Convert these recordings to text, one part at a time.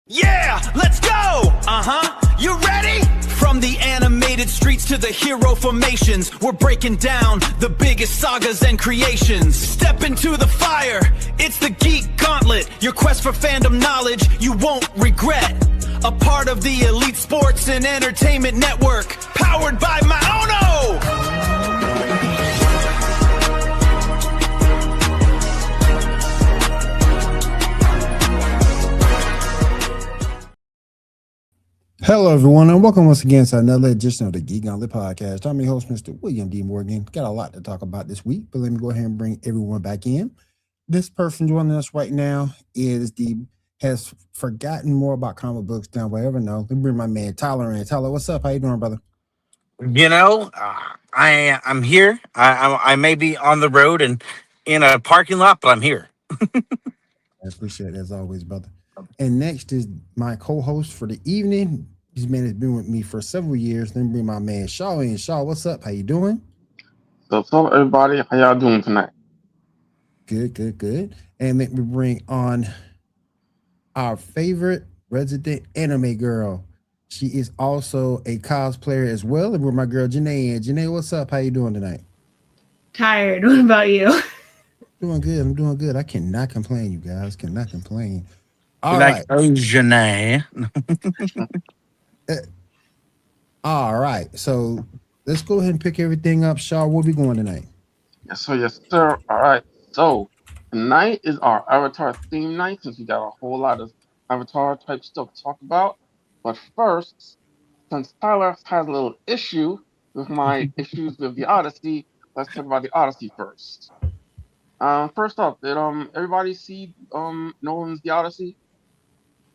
Yeah, let's go! You ready? From the animated streets to the hero formations, we're breaking down the biggest sagas and creations. Step into the fire, it's the Geek Gauntlet, your quest for fandom knowledge you won't regret. A part of the elite sports and entertainment network, powered by Maono! Hello, everyone, and welcome once again to another edition of the Geek Gauntlet podcast. I'm your host, Mr. William D. Morgan. Got a lot to talk about this week, but let me go ahead and bring everyone back in. This person joining us right now has forgotten more about comic books than we'll ever know. Let me bring my man Tyler in. Tyler, what's up? How you doing, brother? I'm here. I may be on the road and in a parking lot, but I'm here. I appreciate it as always, brother. And next is my co-host for the evening. This man has been with me for several years. Let me bring my man Shaw in. Shaw, what's up? How you doing? So, everybody, how y'all doing tonight? Good. And let me bring on our favorite resident anime girl. She is also a cosplayer as well. And we're my girl Janae. And Janae, what's up? How you doing tonight? Tired. What about you? Doing good. I'm doing good. I cannot complain, you guys. Cannot complain. All right. Oh, Janae. All right. So let's go ahead and pick everything up. Shaw, where we going tonight? Yes, sir. All right. So tonight is our Avatar theme night since we got a whole lot of Avatar type stuff to talk about. But first, since Tyler has a little issue with my issues with the Odyssey, let's talk about the Odyssey first. First up, did everybody see Nolan's The Odyssey?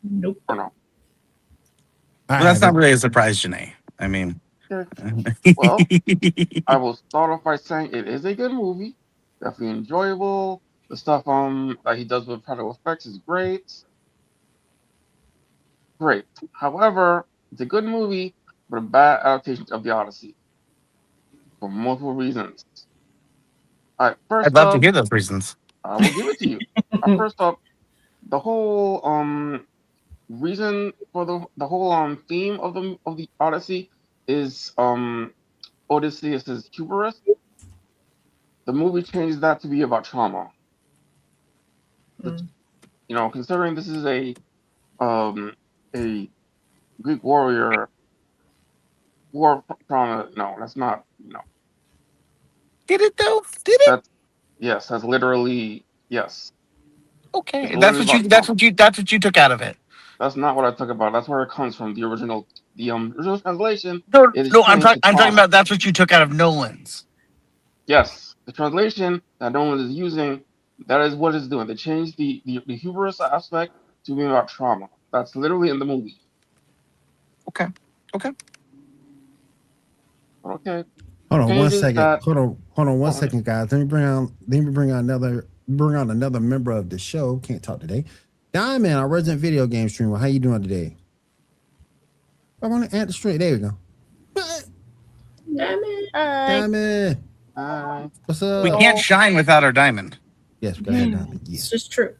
Nope. Or no? Well, that's not really a surprise, Janae. I mean, well, I will start off by saying it is a good movie, definitely enjoyable. The stuff that he does with practical effects is great. However, it's a good movie, but a bad adaptation of The Odyssey for multiple reasons. All right, first I'd love to hear those reasons. I will give it to you. First up, the whole reason for the whole theme of the Odyssey is Odysseus' hubris. The movie changed that to be about trauma. Considering this is a Greek warrior war trauma. No, that's not. No. Did it though? Did it? Yes, that's literally yes. Okay, that's what you took out of it. That's not what I took about. That's where it comes from. The original translation. No, I'm talking about that's what you took out of Nolan's. Yes, the translation that Nolan is using, that is what it's doing. They changed the hubris aspect to being about trauma. That's literally in the movie. Okay. Hold on 1 second. Hold on 1 second, guys. Let me bring on another member of the show. Can't talk today. Diamond, our resident video game streamer. How you doing today? I want to add the stream. There we go. Diamond. What's up? We can't shine without our diamond. Yes, we got that diamond. Yes. It's just true.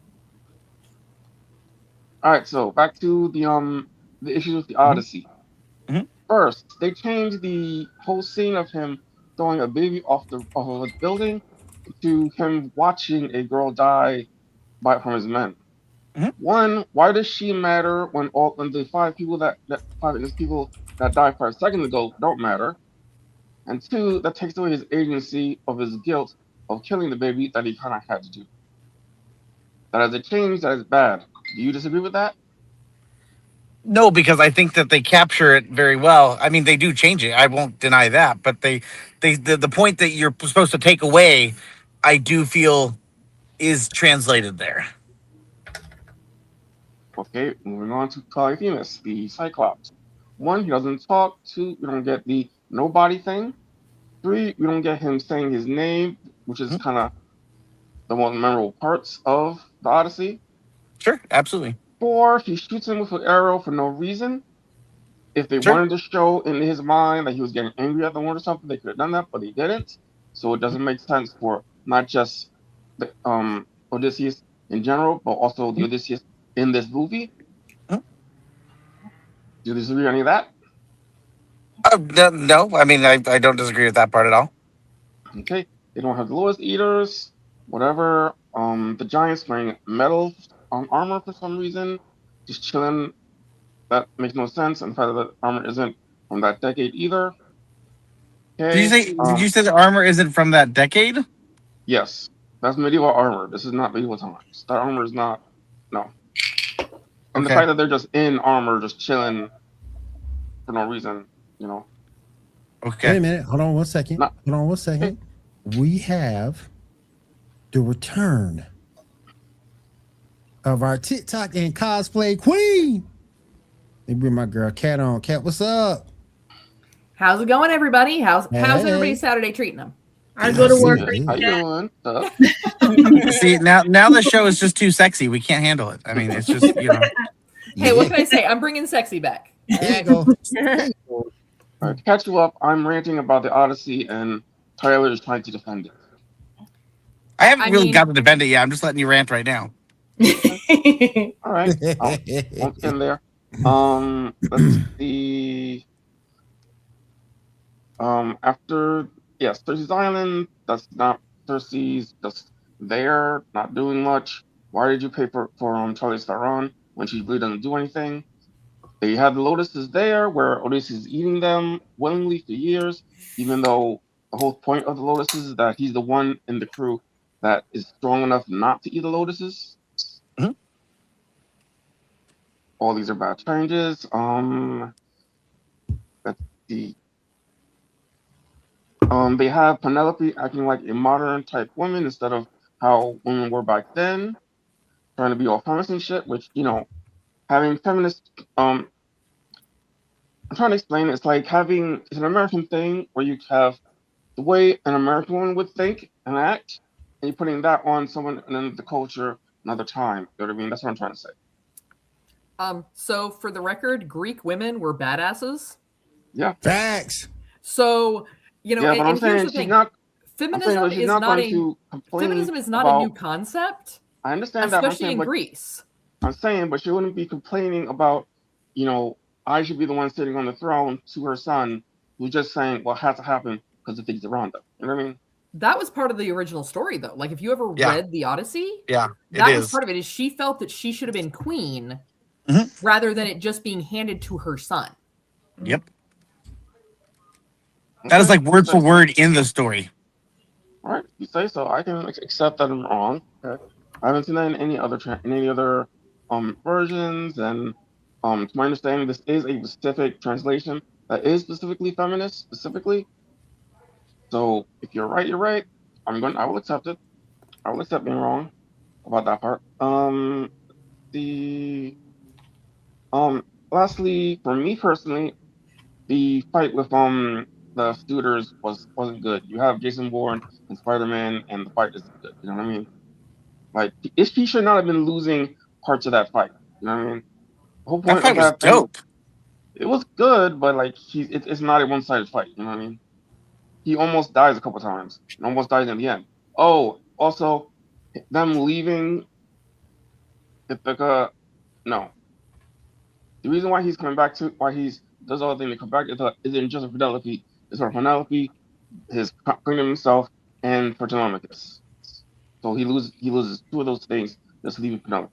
All right, so back to the issues with the Odyssey. Mm-hmm. First, they changed the whole scene of him throwing a baby off of a building to him watching a girl die from his men. Mm-hmm. One, why does she matter when the five people that died 5 seconds ago don't matter? And two, that takes away his agency of his guilt of killing the baby that he kind of had to do. That is a change that is bad. Do you disagree with that? No, because I think that they capture it very well. I mean, they do change it. I won't deny that, but the point that you're supposed to take away, I do feel, is translated there. Okay, moving on to Polyphemus, the Cyclops. 1, he doesn't talk. 2, we don't get the nobody thing. 3, we don't get him saying his name, which is kind of the most memorable parts of the Odyssey. Sure, absolutely. 4, he shoots him with an arrow for no reason. If they wanted to show in his mind that he was getting angry at the one or something, they could have done that, but they didn't. So it doesn't make sense for not just the Odysseus in general, but also the Odysseus in this movie. Do you disagree on any of that? No, I mean I don't disagree with that part at all. Okay. They don't have the Lotus Eaters, whatever. The Giants wearing metal armor for some reason, just chilling. That makes no sense. And the fact that the armor isn't from that decade either. Okay. Did you say the armor isn't from that decade? Yes, that's medieval armor. This is not medieval times. That armor is not. No. And the Okay. fact that they're just in armor, just chilling for no reason, you know. Okay. Wait a minute. Hold on one second. Not- Hold on one second. We have the return of our TikTok and cosplay queen. Let me bring my girl Kat on. Kat, what's up? How's it going, everybody? How's Hey. everybody's Saturday treating them? I go to work. Good. How you doing? See, now the show is just too sexy. We can't handle it. I mean, it's just Hey, what can I say? I'm bringing sexy back. There you go. All right, to catch you up, I'm ranting about the Odyssey, and Tyler is trying to defend it. I haven't I really mean- got to defend it yet. I'm just letting you rant right now. All right, won't get in there. Let's see. After Cersei's Island. That's not Cersei's just there, not doing much. Why did you pay for Charlize Theron when she really doesn't do anything? They have the lotuses there, where Odysseus is eating them willingly for years, even though the whole point of the lotuses is that he's the one in the crew that is strong enough not to eat the lotuses. Mhm. All these are bad changes. Let's see. They have Penelope acting like a modern type woman instead of how women were back then, trying to be all feminist and shit. Which having feminist. I'm trying to explain. It's like it's an American thing where you have the way an American woman would think and act, and you're putting that on someone in the culture another time. You know what I mean? That's what I'm trying to say. So for the record, Greek women were badasses. Yeah. Facts. So, Yeah, but I'm and here's saying the she's thing. not. Feminism she's is not not going a to complain feminism is not about, a new concept, I understand that. especially in Greece. I'm saying, but she wouldn't be complaining about, I should be the one sitting on the throne to her son, who's just saying, well, it has to happen because of things around them. You know what I mean? That was part of the original story, though. Like, if you ever Yeah. read the Odyssey, Yeah, that it was is. part of it. Is she felt that she should have been queen Mhm. rather than it just being handed to her son. Yep. That is like word for word in the story. All right, you say so. I can accept that I'm wrong. Okay. I haven't seen that in any other versions, and to my understanding, this is a specific translation that is specifically feminist, specifically. So if you're right, you're right. I will accept it. I will accept being wrong about that part. The lastly, for me personally, the fight with the Studers wasn't good. You have Jason Bourne and Spider-Man, and the fight isn't good. You know what I mean? Like, he should not have been losing parts of that fight. You know what I mean? The whole That point fight of was that thing, dope. it was good, but like it's not a one-sided fight. You know what I mean? He almost dies a couple times, and almost dies in the end. Oh, also, them leaving Ithaca. No, the reason why he's coming back to why he's does all the thing to come back to Ithaca isn't just for Penelope. It's for Penelope, his kingdom himself, and for Telemachus. So he loses two of those things just leaving Penelope.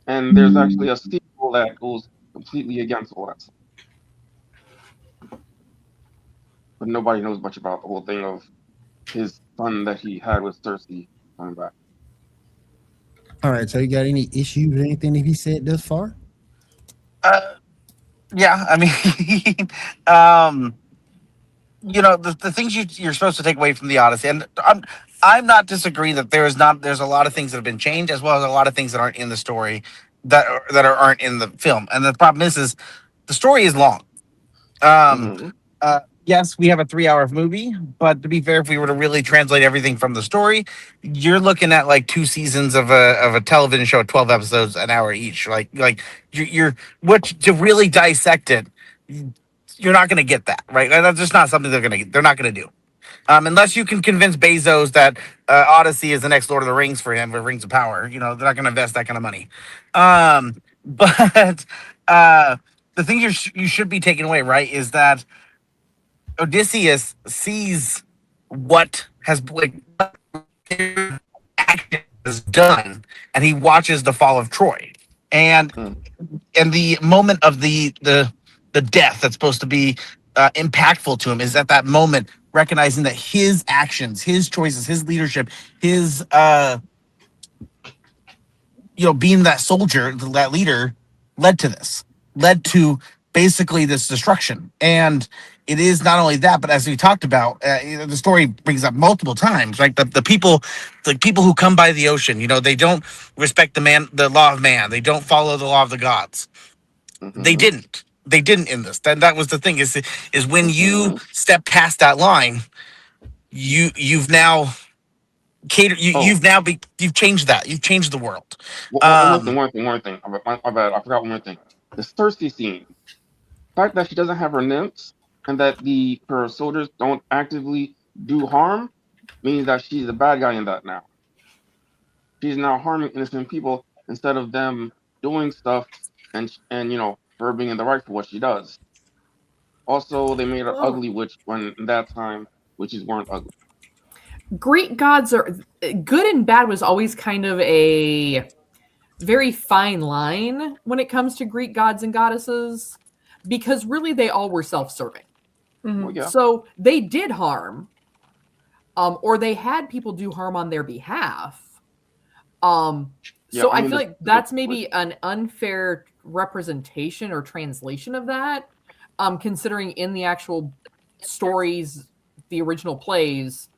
And there's actually a sequel that goes completely against all that stuff. But nobody knows much about the whole thing of his son that he had with Cersei coming back. All right. So you got any issues with anything that he said thus far? Yeah, I mean, the things you're supposed to take away from the Odyssey, and I'm not disagreeing that there's a lot of things that have been changed, as well as a lot of things that aren't in the story aren't in the film. And the problem is the story is long. Mhm. Yes, we have a 3-hour movie, but to be fair, if we were to really translate everything from the story, you're looking at like 2 seasons of a television show, 12 episodes, an hour each. Like you're what to really dissect it, you're not going to get that, right? That's just not something they're not going to do. Unless you can convince Bezos that Odyssey is the next Lord of the Rings for him, or Rings of Power, they're not going to invest that kind of money. But the thing you should be taking away, right, is that Odysseus sees what has like action has done, and he watches the fall of Troy, and Hmm. the moment of the death that's supposed to be impactful to him is at that moment recognizing that his actions, his choices, his leadership, his being that soldier, that leader, led to basically this destruction. And it is not only that, but as we talked about, the story brings up multiple times, like the people who come by the ocean, they don't respect the law of man. They don't follow the law of the gods. They Mm-hmm. didn't. They didn't in this. That was the thing is when you Mm-hmm. step past that line, you've now Oh, you've changed that. You've changed the world. one thing, Um, one thing. My bad. I forgot one more thing. The Cersei scene. The fact that she doesn't have her nymphs and that her soldiers don't actively do harm means that she's a bad guy in that now. She's now harming innocent people instead of them doing stuff and her being in the right for what she does. Also, they made her Oh. ugly, which when in that time witches weren't ugly. Greek gods are good and bad was always kind of a very fine line when it comes to Greek gods and goddesses because really they all were self-serving. Well, yeah. So they did harm, or they had people do harm on their behalf. Yeah, So I I mean, feel like that's maybe an unfair representation or translation of that, considering in the actual stories, the original plays,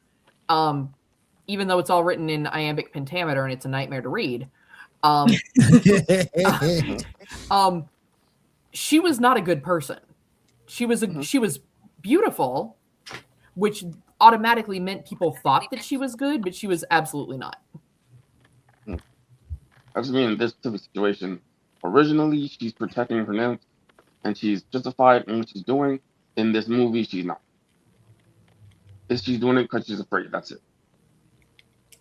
even though it's all written in iambic pentameter and it's a nightmare to read, she was not a good person. She was beautiful, which automatically meant people thought that she was good, but she was absolutely not. I just mean in this type of situation. Originally, she's protecting her nymph, and she's justified in what she's doing. In this movie, she's not. She's doing it because she's afraid. That's it.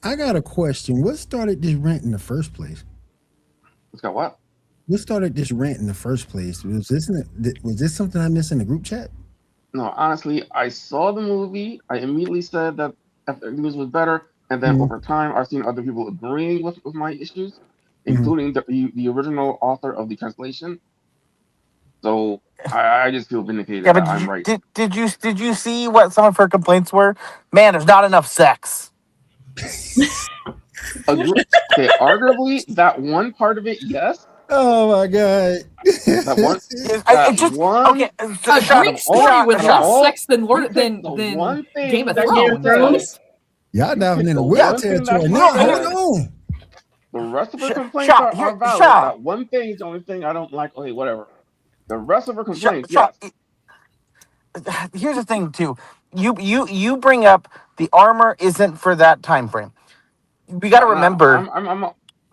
I got a question. What started this rant in the first place? It's got what? What started this rant in the first place? Was this something I missed in the group chat? No, honestly, I saw the movie. I immediately said that this was better, and then Mhm. over time, I've seen other people agreeing with my issues, Mhm. including the original author of the translation. So I just feel vindicated yeah, but that I'm right. did you see what some of her complaints were? Man, there's not enough sex. Okay, arguably that one part of it, yes. Oh my god! That one, It that just one okay. A out Greek of all, story with out of less all, sex than you picked the than one Game thing of that Game she of Thrones. said. Thrones? Y'all You diving picked into the whale one thing that territory she now. said. Hold on. The rest of her complaints Shaw, are here, valid. Shaw, That one thing is the only thing I don't like. Okay, whatever. The rest of her Shaw, complaints, Shaw. yes. Here's the thing too. You bring up the armor isn't for that time frame. We got to Nah, remember.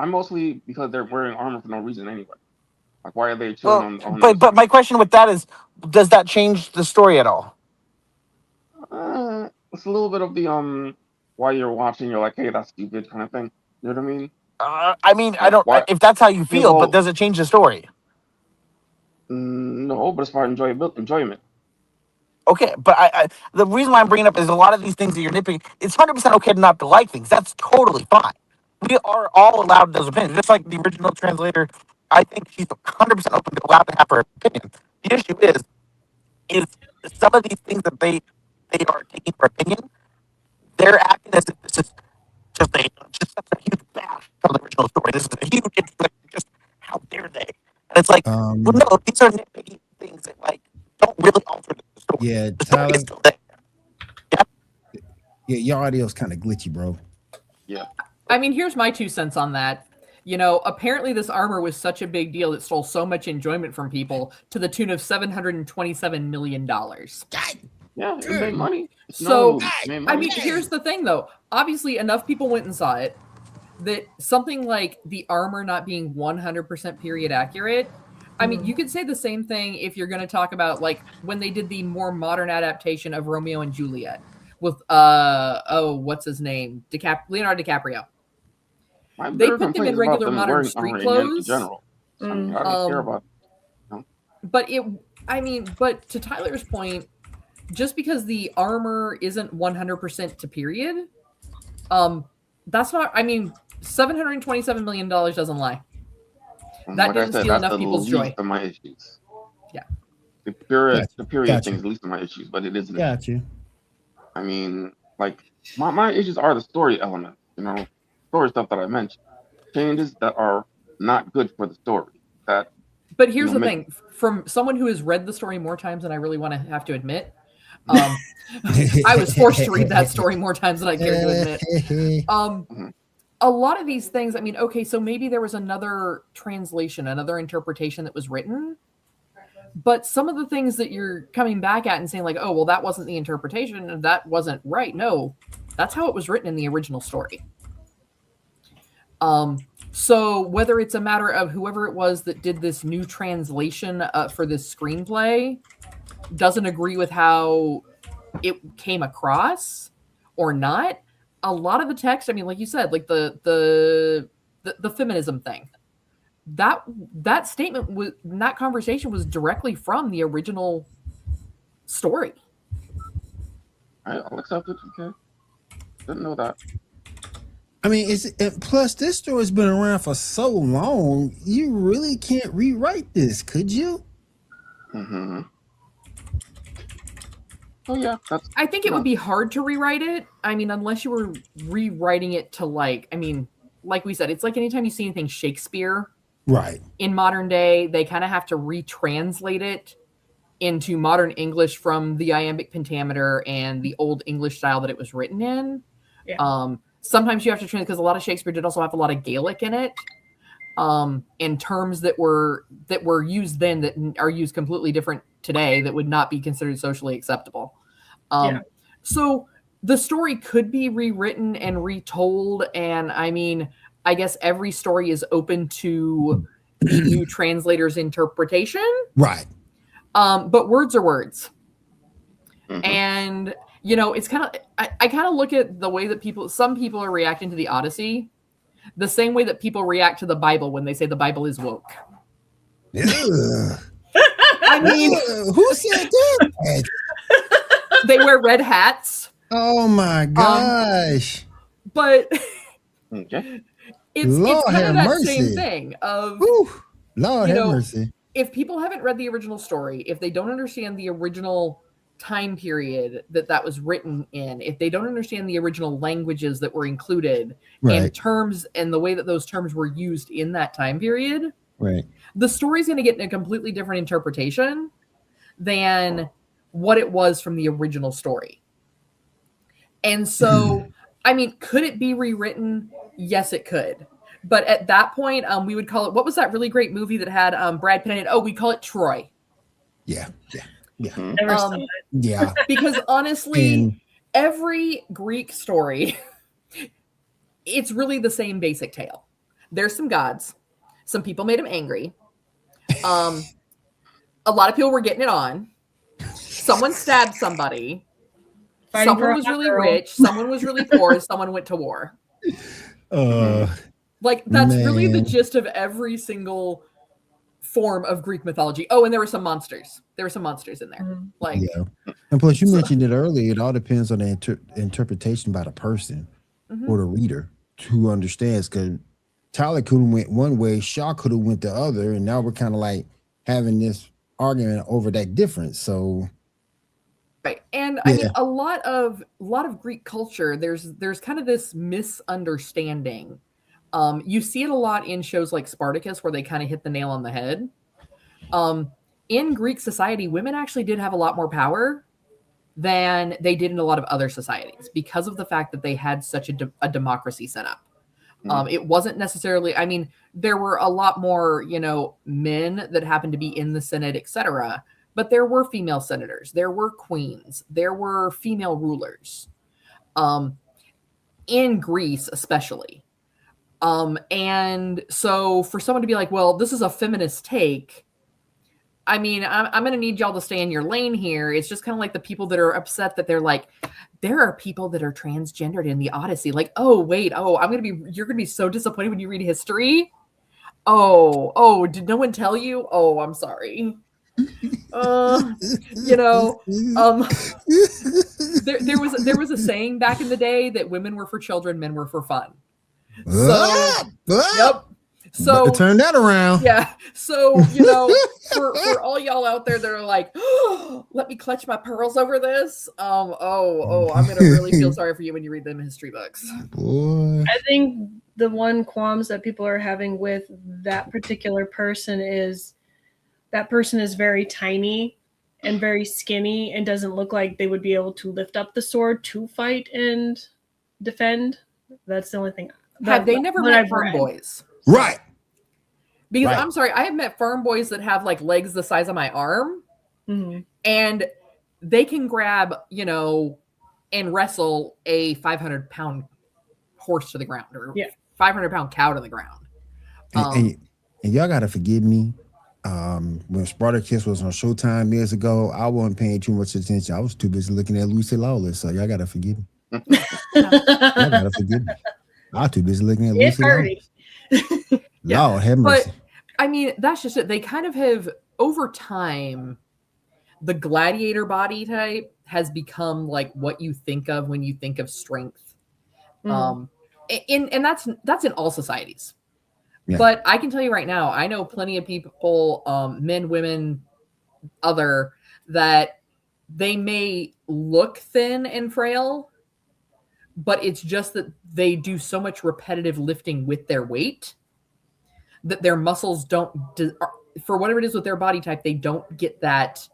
I'm mostly because they're wearing armor for no reason anyway. Like, why are they chilling Well, on the but ocean? my question with that is, does that change the story at all? It's a little bit of the while you're watching, you're like, hey, that's stupid kind of thing. You know what I mean? I mean, I Like, don't. why? If that's how you Yeah, feel, but well, does it change the story? no, but it's part of enjoyment. Okay, but the reason why I'm bringing up is a lot of these things that you're nitpicking. It's 100% okay to not to like things. That's totally fine. We are all allowed those opinions, just like the original translator. I think she's 100% open to allowed to have her opinion. The issue is some of these things that they are taking for opinion. They're acting as if this is just such a huge bash from the original story. This is a huge just how dare they? And it's like, well, Um, no, these are nitpicky things that like don't really alter the story. yeah, The story is Tyler. still there. Yeah, your audio's kind of glitchy, bro. Yeah. I mean, here's my 2 cents on that. Apparently this armor was such a big deal it stole so much enjoyment from people to the tune of $727 million. Yeah, it made money. It's So, movie. It made I money. mean, here's the thing though. Obviously, enough people went and saw it that something like the armor not being 100% period accurate. I mean, you could say the same thing if you're going to talk about like when they did the more modern adaptation of Romeo and Juliet with what's his name? Leonardo DiCaprio. My They bigger put them complaint in is about regular them modern wearing street armor in clothes. general. I mean, I don't care about but but to Tyler's point, just because the armor isn't 100% to period, that's not. I mean, $727 million doesn't lie. That Like I didn't said, steal that's enough the people's least joy. of my issues. Yeah. The period Gotcha. thing is the least of my issues, but it isn't. Got you. I mean, like my issues are the story element, story stuff that I mentioned, changes that are not good for the story. That, But here's the thing: from someone who has read the story more times than I really want to have to admit, I was forced to read that story more times than I cared to admit. A lot of these things, I mean, okay, so maybe there was another translation, another interpretation that was written, but some of the things that you're coming back at and saying like, oh, well, that wasn't the interpretation and that wasn't right. No, that's how it was written in the original story. So whether it's a matter of whoever it was that did this new translation for this screenplay doesn't agree with how it came across or not, a lot of the text, I mean, like you said, like the feminism thing, that statement was, that conversation was directly from the original story. I'll accept it. Okay, didn't know that. I mean, plus this story's been around for so long. You really can't rewrite this, could you? Mm-hmm. Oh yeah, I think it would be hard to rewrite it. I mean, unless you were rewriting it to like we said, it's like anytime you see anything Shakespeare, right? In modern day, they kind of have to retranslate it into modern English from the iambic pentameter and the old English style that it was written in. Yeah. Sometimes you have to translate because a lot of Shakespeare did also have a lot of Gaelic in it, and terms that were used then that are used completely different today that would not be considered socially acceptable. So the story could be rewritten and retold, and I mean, I guess every story is open to the new translator's interpretation, right? But words are words, and it's kind of I kind of look at the way that some people are reacting to the Odyssey the same way that people react to the Bible when they say the Bible is woke. I mean, who said that? They wear red hats. Oh my gosh! But okay. it's kind of that same thing of Lord have mercy. If people haven't read the original story, if they don't understand the original time period that was written in, if they don't understand the original languages that were included and terms and the way that those terms were used in that time period, the story's going to get a completely different interpretation than what it was from the original story. And so, I mean, could it be rewritten? Yes, it could. But at that point, we would call it, what was that really great movie that had Brad Pitt in it? Oh, we call it Troy. Yeah. Because honestly, every Greek story, it's really the same basic tale. There's some gods. Some people made them angry. A lot of people were getting it on. Someone stabbed somebody. Someone was really rich. Someone was really poor. Someone went to war. That's really the gist of every single form of Greek mythology. Oh, and there were some monsters. There were some monsters in there. And plus, you mentioned it earlier. It all depends on the interpretation by the person or the reader who understands. Because Tyler could have went one way, Shaw could have went the other, and now we're kind of like having this argument over that difference. So. Right. And I mean, a lot of Greek culture, there's kind of this misunderstanding. You see it a lot in shows like Spartacus where they kind of hit the nail on the head. In Greek society, women actually did have a lot more power than they did in a lot of other societies because of the fact that they had such a democracy set up. It wasn't necessarily, I mean, there were a lot more, men that happened to be in the Senate, etc. But there were female senators, there were queens, there were female rulers, in Greece especially. And so for someone to be like, well, this is a feminist take, I mean, I'm going to need y'all to stay in your lane here. It's just kind of like the people that are upset that they're like, there are people that are transgendered in the Odyssey. Like, oh, wait, you're going to be so disappointed when you read history. Oh, did no one tell you? Oh, I'm sorry. You know, there was a saying back in the day that women were for children, men were for fun. So, yep. So turn that around. Yeah. So, you know, for all y'all out there that are like, oh, let me clutch my pearls over this. I'm gonna really feel sorry for you when you read them history books. Boy. I think the one qualms that people are having with that particular person is that person is very tiny and very skinny and doesn't look like they would be able to lift up the sword to fight and defend. That's the only thing. Have they never what met I've firm read. boys? Right. Because Right. I'm sorry, I have met firm boys that have like legs the size of my arm, and they can grab, you know, and wrestle a 500-pound horse to the ground or 500-pound cow to the ground. And y'all gotta forgive me. When Spartacus was on Showtime years ago, I wasn't paying too much attention. I was too busy looking at Lucy Lawless. So y'all gotta forgive me. Y'all gotta forgive me. I was too busy looking at Lucy Lawless. Lord have mercy. But I mean, that's just it. They kind of have over time, the gladiator body type has become like what you think of when you think of strength. And that's in all societies. Yeah. But I can tell you right now, I know plenty of people, men, women, other, that they may look thin and frail, but it's just that they do so much repetitive lifting with their weight that their muscles don't, for whatever it is with their body type, they don't get that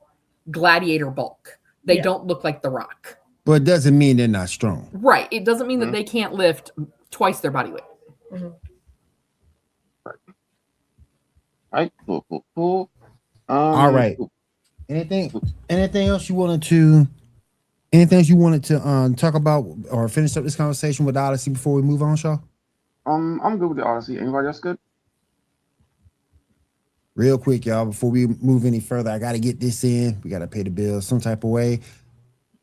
gladiator bulk. They don't look like The Rock. But it doesn't mean they're not strong. Right. It doesn't mean that they can't lift twice their body weight. Right. Cool. All right. Anything else you wanted to talk about or finish up this conversation with Odyssey before we move on, Shaw? I'm good with the Odyssey. Anybody else good? Real quick, y'all, before we move any further, I got to get this in. We got to pay the bills some type of way.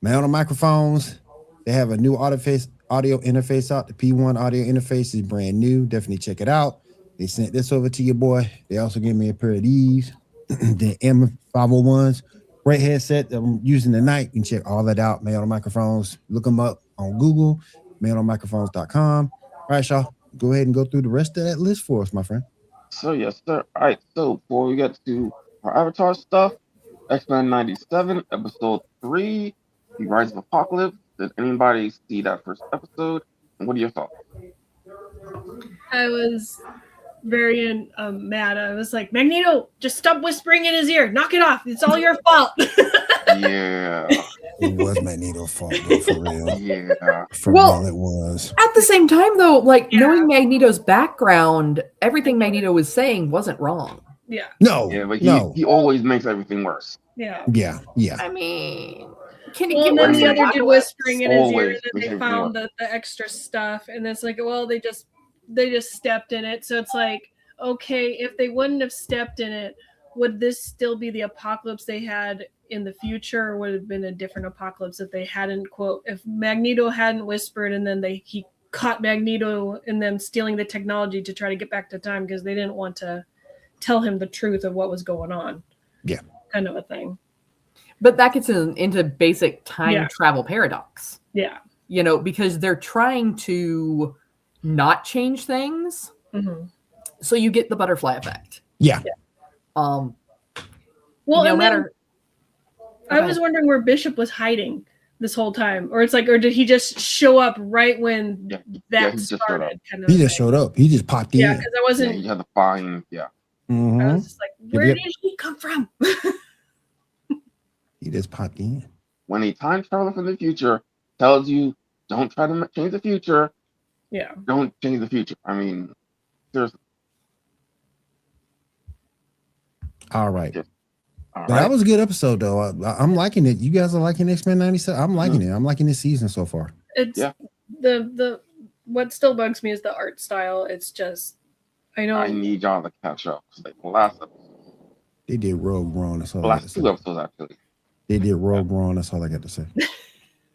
Man, on the microphones, they have a new audio interface out. The P1 audio interface is brand new. Definitely check it out. They sent this over to your boy. They also gave me a pair of these, the M501s. Great headset that I'm using tonight. You can check all that out. Man on the microphones. Look them up on Google, manonmicrophones.com. All right, Shaw, go ahead and go through the rest of that list for us, my friend. So, yes, sir. All right. So, before we get to our Avatar stuff, X-Men 97, episode 3, The Rise of Apocalypse. Did anybody see that first episode? And what are your thoughts? I was very mad. I was like, Magneto, just stop whispering in his ear. Knock it off. It's all your fault. Yeah. It was Magneto's fault, though, for real. Yeah. For real, it was. At the same time, though, like knowing Magneto's background, everything Magneto was saying wasn't wrong. Yeah. No. Yeah, but he always makes everything worse. Yeah. Yeah. I mean, and then the other dude whispering in his ear Always that they found the extra stuff, and it's like, well, they just stepped in it. So it's like, okay, if they wouldn't have stepped in it, would this still be the apocalypse they had in the future, or would it have been a different apocalypse if they hadn't if Magneto hadn't whispered and then he caught Magneto and them stealing the technology to try to get back to time because they didn't want to tell him the truth of what was going on. Yeah. Kind of a thing. But that gets into basic time travel paradox. Yeah. You know, because they're trying to not change things. Mm-hmm. So you get the butterfly effect. Yeah. Well, no matter. I was wondering where Bishop was hiding this whole time, or did he just show up right when that started? He just showed up. He just popped in. Yeah, because I wasn't. He had to find. Yeah. Mm-hmm. I was just like, where did he come from? He just popped in. When a time traveler from the future tells you, "Don't try to change the future," don't change the future. I mean, seriously. All right. That was a good episode, though. I'm liking it. You guys are liking X-Men 97. I'm liking it. I'm liking this season so far. It's the what still bugs me is the art style. It's just I need y'all to catch up. Like the last episode. They did Rogue One. That's all. The last 2 episodes actually. They did Rogue One. That's all I got to say.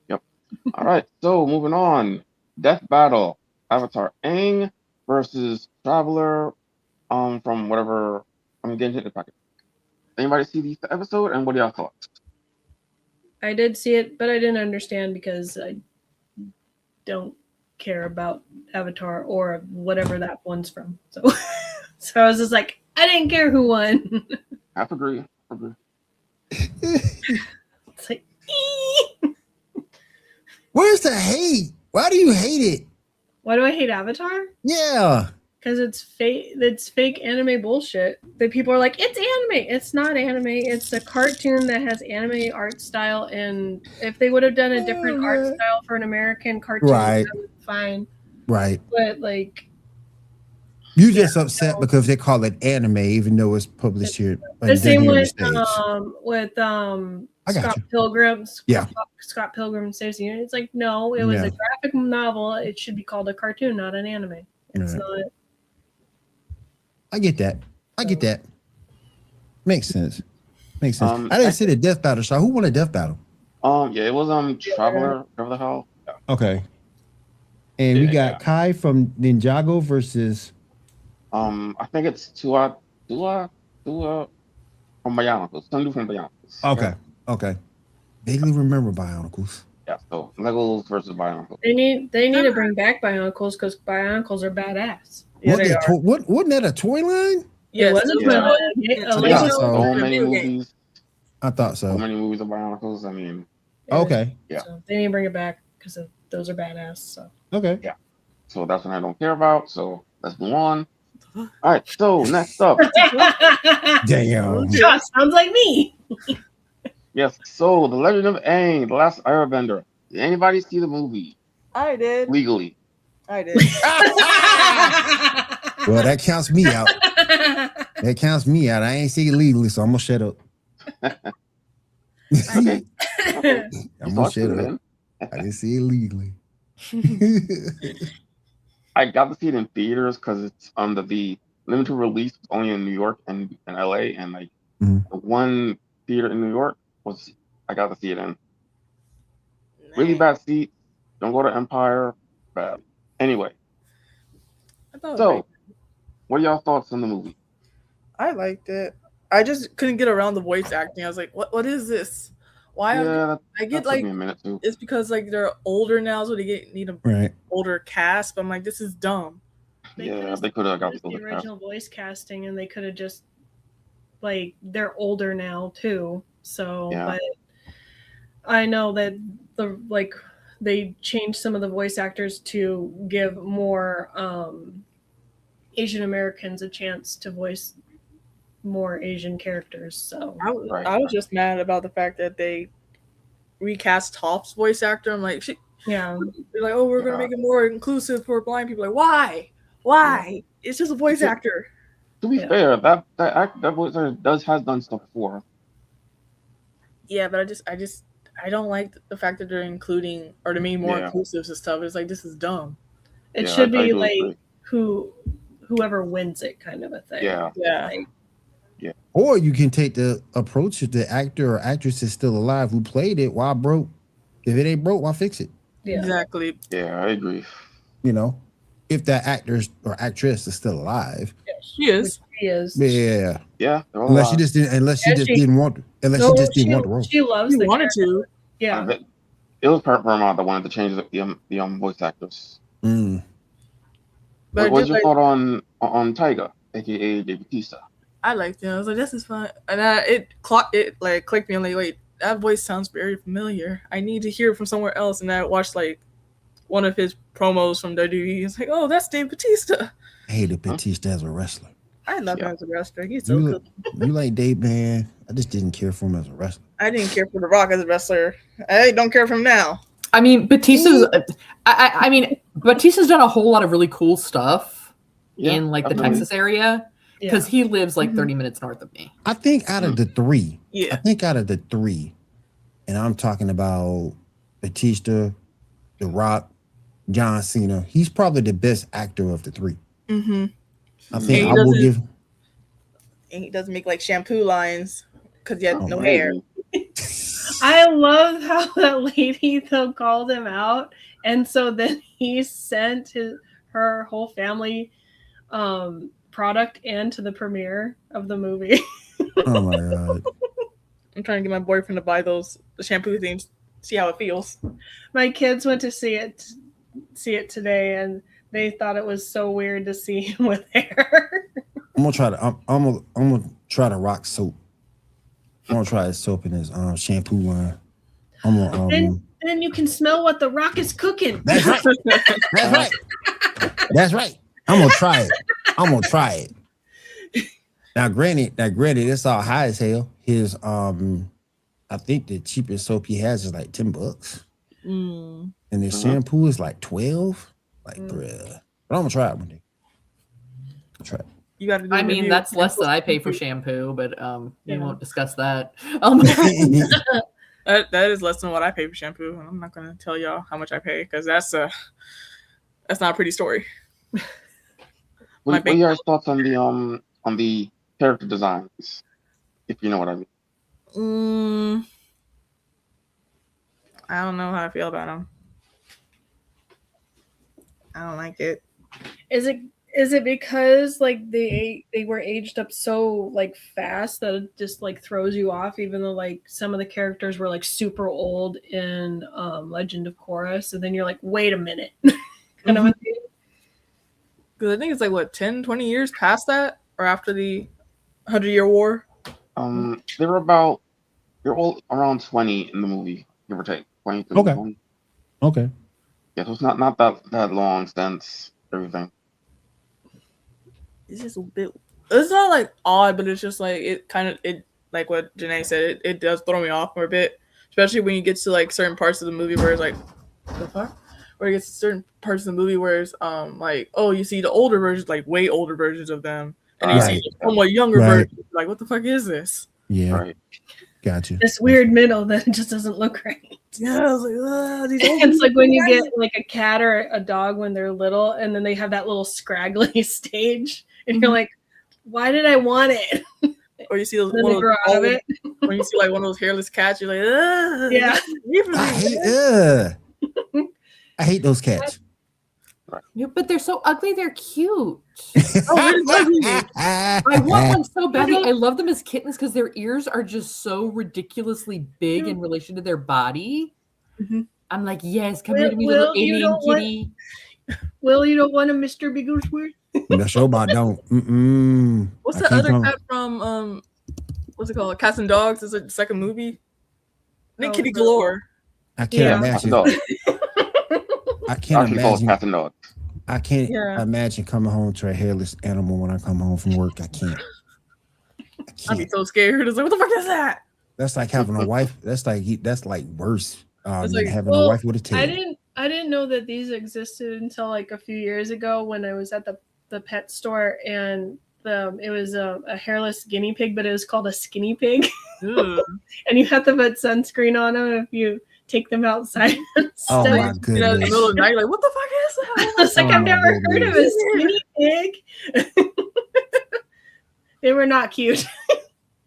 Yep. All right. So moving on. Death Battle. Avatar Aang versus Traveler. From whatever I'm getting to the packet. Anybody see the episode? And what are y'all thoughts? I did see it, but I didn't understand because I don't care about Avatar or whatever that one's from. So, so I was just like, I didn't care who won. Half agree. It's like, Where's the hate? Why do you hate it? why do I hate Avatar? Yeah. Because it's fake. It's fake anime bullshit. That people are like, it's anime. It's not anime. It's a cartoon that has anime art style. And if they would have done a different art style for an American cartoon, Right. that would be fine. Right. But like, You just upset because they call it anime, even though it's published here. the same here in the with States. I got Scott you. Pilgrim. Yeah. Scott Pilgrim Saves the Union. It's like, no, it was Yeah. a graphic novel. It should be called a cartoon, not an anime. It's Right. not. I get that. Makes sense. I didn't see the death battle. So who won the death battle? Yeah, it was Traveler, whatever the hell. Yeah. Okay. And we got Kai from Ninjago versus. I think it's Tua from Bionicles. Some dude from Bionicles. Okay. Vaguely remember Bionicles. Yeah, so Legos versus Bionicles. They need to bring back Bionicles because Bionicles are badass. Yeah, wasn't that a toy line? Yes, So many movies. I thought so. So many movies of Bionicles. I mean, Okay. Yeah. So they need to bring it back because those are badass. So Okay. so that's one I don't care about. So let's move on. All right. So next up, Damn. Josh, sounds like me. yes. So the Legend of Aang, the Last Airbender. Did anybody see the movie I did. legally? I did. Well, that counts me out. I ain't see it legally, so I'm gonna shut up. Okay. I'm gonna shut up. I didn't see it legally. I got to see it in theaters because it's under the limited release was only in New York and LA, and like Mhm. the one theater in New York was I got to see it in. Really bad seat. Don't go to Empire. Bad. Anyway, I thought it was so great. what are y'all thoughts on the movie? I liked it. I just couldn't get around the voice acting. I was like, what is this? Why? Yeah, I that get took like me a minute too. it's because like they're older now, so they need a Right. older cast. But I'm like, this is dumb. Yeah, they could have got the the original voice casting, and they could have just like they're older now too. So, Yeah. but I know that they changed some of the voice actors to give more Asian Americans a chance to voice more Asian characters. So I was just mad about the fact that they recast Toph's voice actor. I'm like, yeah, they're like, oh, we're gonna make it more inclusive for blind people. Like, why? Why? It's just a voice actor. To be fair, that voice actor has done stuff before. Yeah, but I don't like the fact that they're including or they're being more inclusive and stuff. It's like this is dumb. It should be like whoever wins it kind of a thing. Yeah. Like, Or you can take the approach that the actor or actress is still alive who played it. Why broke? If it ain't broke, why fix it? yeah. Exactly. Yeah, I agree. You know, if that actor or actress is still alive. She is. She is. Yeah. Yeah. Unless she just didn't want the role. She loves She the wanted to. Yeah. It was Paramount that wanted to change the voice actors. Mm. But What's your thought on Tyga, aka Dave Bautista? I liked it. I was like, this is fun, and it clicked me. I'm like, wait, that voice sounds very familiar. I need to hear it from somewhere else. And I watched like one of his promos from WWE. It's like, oh, that's Dave Bautista. I hated Batista as a wrestler. I love him as a wrestler. He's so cool. You like Dave, man. I just didn't care for him as a wrestler. I didn't care for The Rock as a wrestler. I don't care for him now. I mean, Batista's done a whole lot of really cool stuff in like the Texas area because he lives like 30 minutes north of me. I think out of the three, Yeah. And I'm talking about Batista, The Rock, John Cena, he's probably the best actor of the three. Mm-hmm. I think I will give. And he doesn't make like shampoo lines because he had no hair. I love how that lady though called him out, and so then he sent her whole family product into the premiere of the movie. Oh my god. I'm trying to get my boyfriend to buy the shampoo things, see how it feels. My kids went to see it today, and they thought it was so weird to see him with hair. I'm gonna try to rock soap. I'm gonna try his soap in his shampoo line. I'm gonna And then you can smell what the Rock is cooking. That's right. That's right. That's right. I'm gonna try it. Now, granted, it's all high as hell. His I think the cheapest soap he has is like $10, and the shampoo is like $12. Like, bruh. But I'm gonna try it one day. Try it. You got to. I mean, that's less than I pay for shampoo, but we won't discuss that. That is less than what I pay for shampoo, and I'm not gonna tell y'all how much I pay because that's not a pretty story. What are your thoughts on the character designs, if you know what I mean? I don't know how I feel about them. I don't like it. Is it because like they were aged up so like fast that it just like throws you off, even though like some of the characters were like super old in Legend of Korra, so then you're like, wait a minute. Kind of a thing. Because I think it's like what 10, 20 years past that, or after the 100-Year War. They're all around 20 in the movie, give or take. 20 to 20. Okay. Yeah, so it's not that long since everything. It's just a bit. It's not like odd, but it's just like it like what Janae said. It does throw me off for a bit, especially when you get to like certain parts of the movie where it's like, what the fuck? Where you get to certain parts of the movie where it's like, oh, you see the older versions, like way older versions of them, and then you see somewhat younger versions. Like, what the fuck is this? Yeah. Right. Gotcha. This weird middle that just doesn't look right. Yeah, I was like, these It's like when you get like a cat or a dog when they're little, and then they have that little scraggly stage, and you're like, why did I want it? Or you see those, then they grow out of it. When you see like one of those hairless cats, you're like, ugh. Yeah. I hate those cats. Yeah, but they're so ugly. They're cute. I I want one so badly. I love them as kittens because their ears are just so ridiculously big in relation to their body. I'm like, yes, come here to me, little alien kitty. Will, you don't want a Mr. Bigglesworth? The show about don't. What's the other cat from what's it called? Cats and Dogs. Is it the second movie? I think Kitty Galore. I can't imagine. I can't imagine. I can't imagine coming home to a hairless animal when I come home from work. I can't. I'd be so scared. It's like, what the fuck is that? That's like having a wife. That's like worse than having a wife with a tail. I didn't know that these existed until like a few years ago when I was at the pet store, and it was a hairless guinea pig, but it was called a skinny pig. And you have to put sunscreen on them if you take them outside. Oh my goodness! You know, in the middle of the night, like, what the fuck is that? I was like, I've never heard of a skinny pig. They were not cute.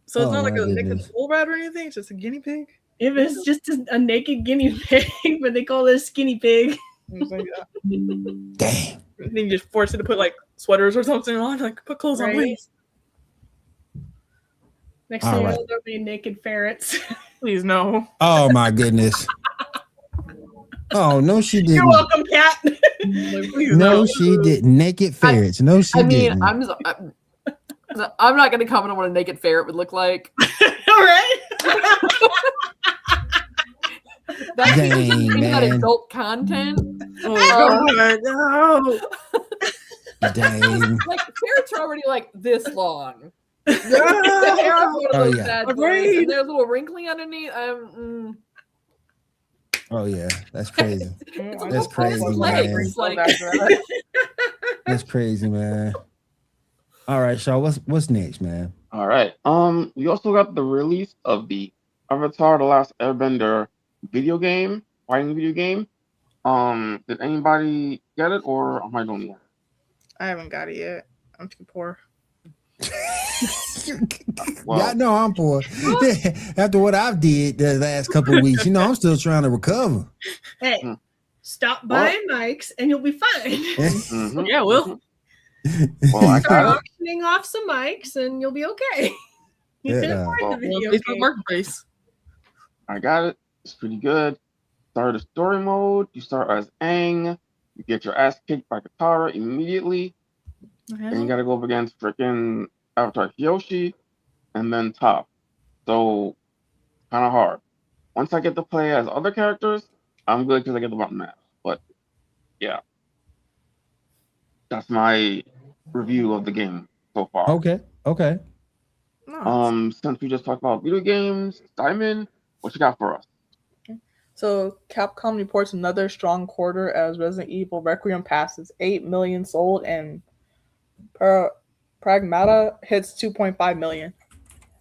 So it's not like a naked bull rat or anything. It's just a guinea pig. It was just a naked guinea pig, but they call it a skinny pig. Damn. Then you just force it to put like sweaters or something on, like put clothes on, please. Next thing you know, there'll be naked ferrets. Please no. Oh my goodness. Oh no, she didn't. You're welcome, cat. No, she didn't. Naked ferrets. No, she didn't. I'm not going to comment on what a naked ferret would look like. All right. That's that adult content. Oh God, no. Dang. Like ferrets are already like this long. And they're a little wrinkly underneath. Oh yeah, that's crazy. That's like crazy, man. That's crazy, man. All right, Shaw, what's next, man? All right. We also got the release of the Avatar: The Last Airbender fighting video game. Did anybody get it, or am I the only one? I haven't got it yet. I'm too poor. Yeah, no, I'm poor. After what I've did the last couple of weeks, I'm still trying to recover. Hey, stop buying mics and you'll be fine. Yeah, Will. Well, I start auctioning off some mics and you'll be okay. You could Yeah. afford the video Facebook game. Marketplace. I got it. It's pretty good. Start a story mode. You start as Aang. You get your ass kicked by Katara immediately. Then you gotta go up against freaking Avatar Kyoshi and then Toph. So kind of hard. Once I get to play as other characters, I'm good because I get the button mash. But yeah, that's my review of the game so far. Okay. Okay. Nice. Since we just talked about video games, Diamond, what you got for us? So Capcom reports another strong quarter as Resident Evil Requiem passes 8 million sold and Pragmata hits 2.5 million.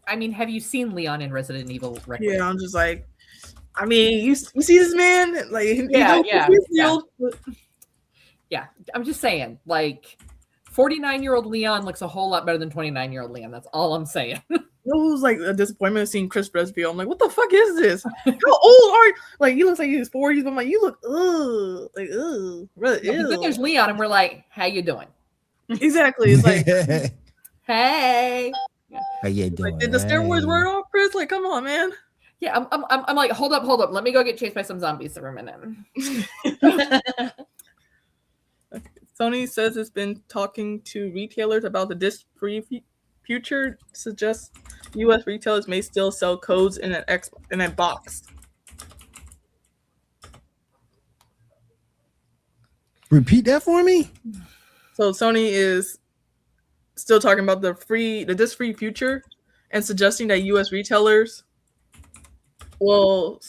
I mean, have you seen Leon in Resident Evil Requiem? Yeah, I'm just like, I mean, you see this man? Like, Yeah, I'm just saying, like, 49-year-old Leon looks a whole lot better than 29-year-old Leon. That's all I'm saying. It was like a disappointment seeing Chris Redfield. I'm like, what the fuck is this? How old are you? Like, he looks like he's 40s, but I'm like, you look, really, Yeah, but then there's Leon, and we're like, how you doing? Exactly. It's like, Hey. How you doing? like, did the steroids wear off, Chris? Like, come on, man. Yeah, I'm like, hold up. Let me go get chased by some zombies for a minute. Sony says it's been talking to retailers about the disc-free future. Suggests U.S. retailers may still sell codes in a box. Repeat that for me. So Sony is still talking about the disc-free future and suggesting that U.S. retailers will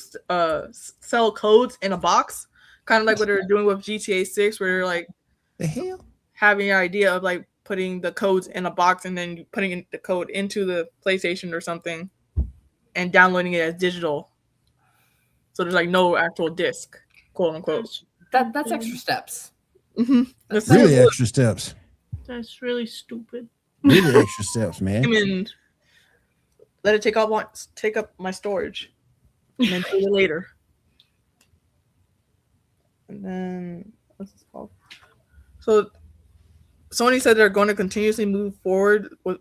sell codes in a box, kind of like what they're doing with GTA 6, where they're like The hell? having an idea of like putting the codes in a box and then putting the code into the PlayStation or something and downloading it as digital. So there's like no actual disc, quote unquote. That's extra steps. Mm-hmm. That's Really so extra steps. That's really stupid. Really extra steps, man. I mean, let it take up my storage and then pay it later. And then what's this called? So Sony said they're going to continuously move forward with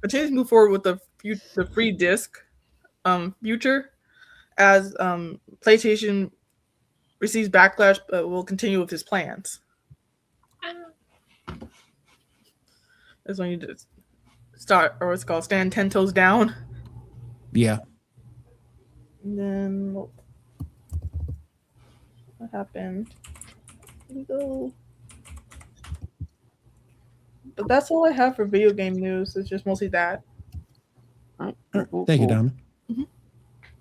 the free disc future as PlayStation receives backlash, but will continue with his plans. That's when you just start, or what's it called, stand 10 toes down. Yeah. And then what happened? Here we go. But that's all I have for video game news. It's just mostly that. All right, cool, Thank you, cool. Diamond.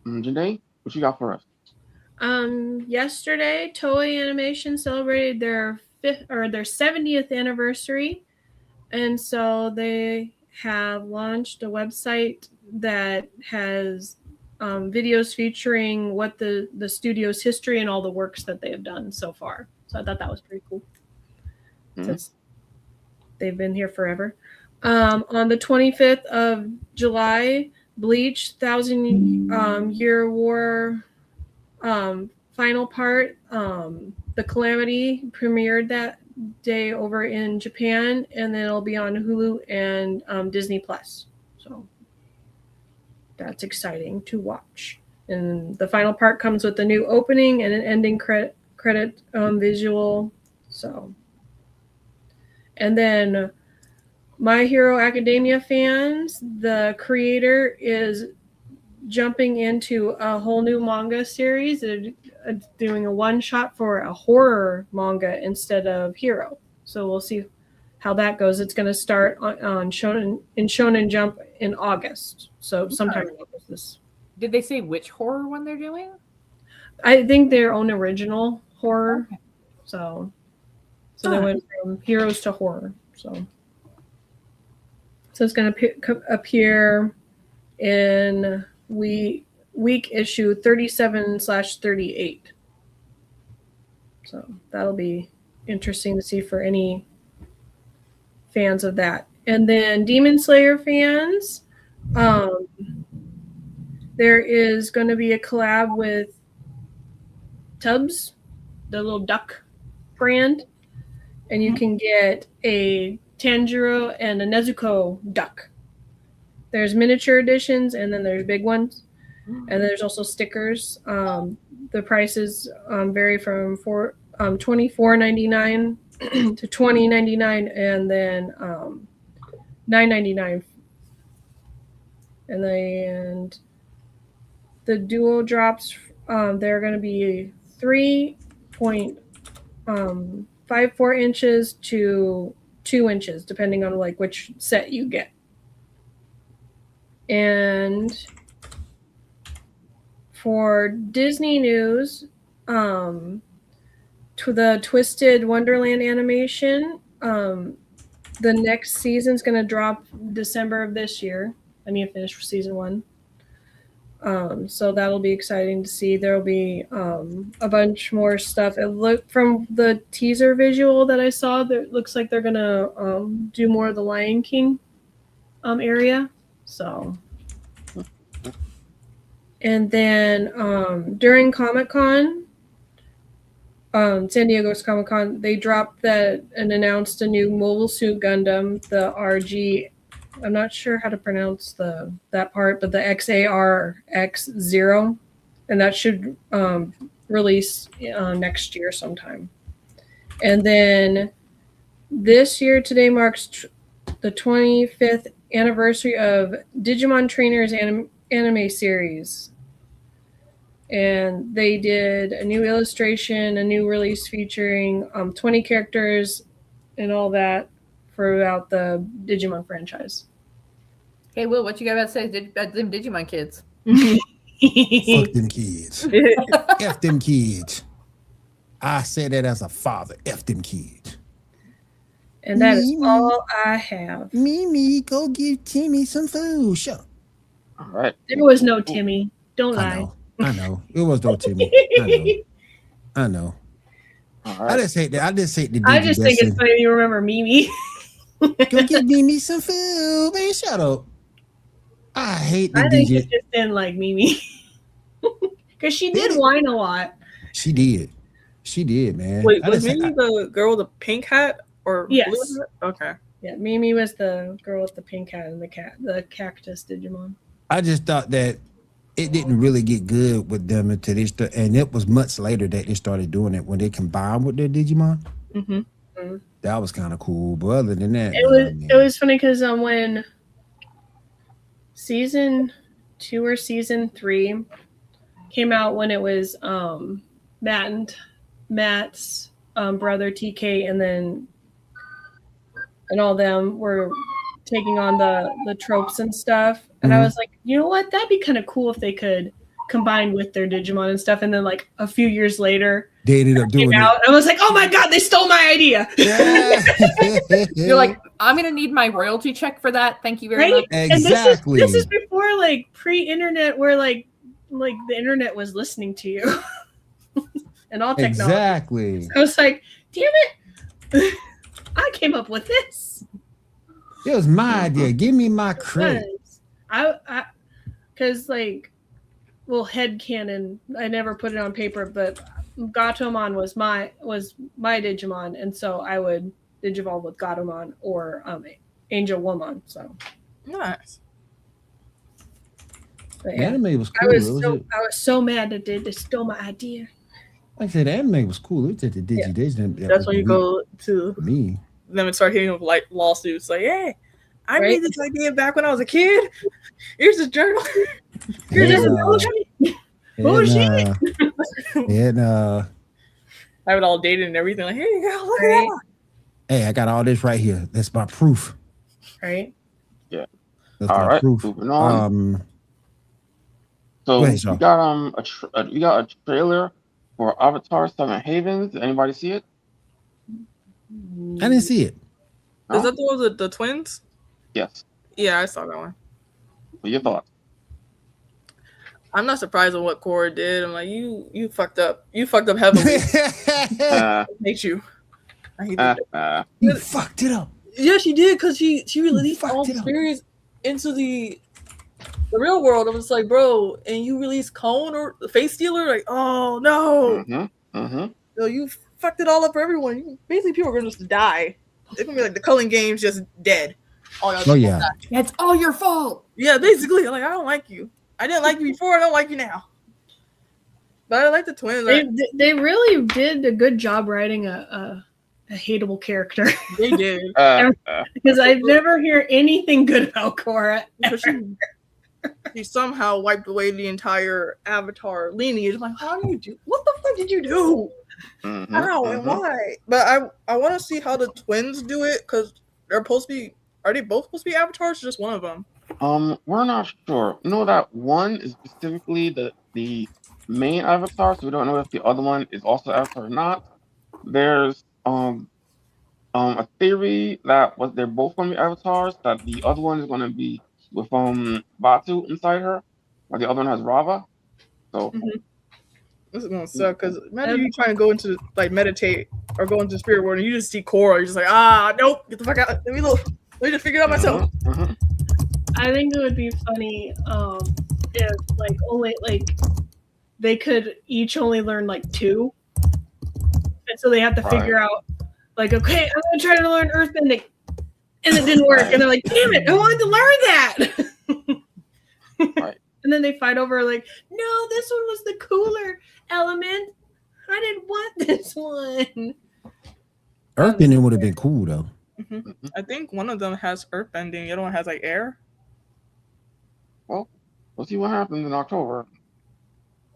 Janae, what you got for us? Yesterday, Toei Animation celebrated their 70th anniversary, and so they have launched a website that has videos featuring what the studio's history and all the works that they have done so far. So I thought that was pretty cool. Since they've been here forever. On the 25th of July, Bleach 1,000 Year War final part, The Calamity, premiered that day over in Japan, and then it'll be on Hulu and Disney Plus. So that's exciting to watch. And the final part comes with a new opening and an ending credit visual. So, and then My Hero Academia fans, the creator is jumping into a whole new manga series. They're doing a one-shot for a horror manga instead of Hero. So we'll see how that goes. It's going to start on Shonen Jump in August. So sometime in August. Did they say which horror one they're doing? I think their own original horror. Okay. So they went from heroes to horror. So it's going to appear in week issue 37/38. So that'll be interesting to see for any fans of that. And then Demon Slayer fans, there is going to be a collab with Tubbs, the little duck brand, and you can get a Tanjiro and a Nezuko duck. there's miniature editions, and then there's big ones, and then there's also stickers. The prices vary from $24.99 to $20.99, and then $9.99. And the dual drops, they're going to be 3.54 inches to 2 inches, depending on like which set you get. And for Disney news, to the Twisted Wonderland animation, the next season's going to drop December of this year. I need to finish for season 1. So that'll be exciting to see. There'll be a bunch more stuff. It looked from the teaser visual that I saw, that it looks like they're gonna do more of the Lion King area. So, and then during Comic-Con, San Diego's Comic-Con, they dropped that and announced a new Mobile Suit Gundam, the RG. I'm not sure how to pronounce that part, but the XARX0, and that should release next year sometime. And then this year, today marks the 25th anniversary of Digimon Trainers anime series. And they did a new illustration, a new release featuring 20 characters and all that throughout the Digimon franchise. Hey, Will, what you got to say about them Digimon kids? Fuck them kids. F them kids. I say that as a father. F them kids. And that is all I have. Mimi, go give Timmy some food. Sure. All right. There was no Timmy. Don't lie. I know. It was no Timmy. I know. All right. I just hate that. I just hate the. I just think it's funny you remember Mimi. Go give Mimi some food, man. Shut up. I hate the I think DJ. you just didn't like Mimi. Because she did whine a lot. She did, man. Wait, was Mimi the girl with the pink hat or yes? Blue hat? Okay. Yeah, Mimi was the girl with the pink hat and the cactus Digimon. I just thought that it didn't really get good with them until they started, and it was months later that they started doing it when they combined with their Digimon. Mm-hmm. That was kind of cool, but other than that, it was funny because when season 2 or season 3 came out, when it was Matt's brother TK, and all them were taking on the tropes and stuff, and I was like, you know what, that'd be kind of cool if they could combine with their Digimon and stuff. And then like a few years later, they ended up doing it. I was like, oh my god, they stole my idea. Yeah. You're like, I'm gonna need my royalty check for that. Thank you very much. Exactly. And this is before like pre-internet, where like the internet was listening to you and all technology. Exactly. I was like, damn it, I came up with this. It was my idea. Give me my credit. I because like, well, headcanon, I never put it on paper, but Gatomon was my Digimon, and so I would Digivolve with Gatomon or Angel Woman. So nice. But yeah, the anime was cool. I was so mad that they stole my idea. Like I said, the anime was cool. It was just the Digidays. That's when you go to me. Them and start hitting with like lawsuits. Like, hey, I made this idea back when I was a kid. Here's a journal. Here's this bullshit. And I have it all dated and everything. Like, here you go. Look at that. Hey, I got all this right here. That's my proof. Right. Yeah. That's all my right. proof. Moving on. So ahead, you got you got a trailer for Avatar 7 Havens. Did anybody see it? I didn't see it. No? Is that the one with the twins? Yes. Yeah, I saw that one. What your thoughts? I'm not surprised at what Korra did. I'm like, you fucked up. You fucked up heavily. I hate you. I hate that. You fucked it up. Yeah, she did, because she released all the series into the real world. I was like, bro, and you released Cone or the Face Stealer? Like, oh no. So you fucked it all up for everyone. Basically, people are going to just die. It's going to be like the Culling Games just dead. Oh yeah. It's all your fault. Yeah, basically, like I don't like you. I didn't like you before. I don't like you now. But I like the twins. They really did a good job writing a hateable character. They did. Because I never hear anything good about Korra. He somehow wiped away the entire Avatar lineage. I'm like, how do you do? What the fuck did you do? How and why? But I want to see how the twins do it because they're supposed to be. Are they both supposed to be avatars? Or just one of them? We're not sure. We know that one is specifically the main avatar, so we don't know if the other one is also avatar or not. There's a theory that they're both going to be avatars. That the other one is going to be with Batu inside her, while the other one has Rava. So this is gonna suck because imagine you trying to go into like meditate or go into the spirit world and you just see Korra. You're just like, nope, get the fuck out. Let me just figure it out myself. I think it would be funny if like only like they could each only learn like 2, and so they have to figure out like, okay, I'm gonna try to learn earthbending, and it didn't work, and they're like, damn it, I wanted to learn that. And then they fight over like, no, this one was the cooler element. I didn't want this one. Earthbending would have been cool though. I think one of them has earthbending, the other one has like air. Well, we'll see what happens in October.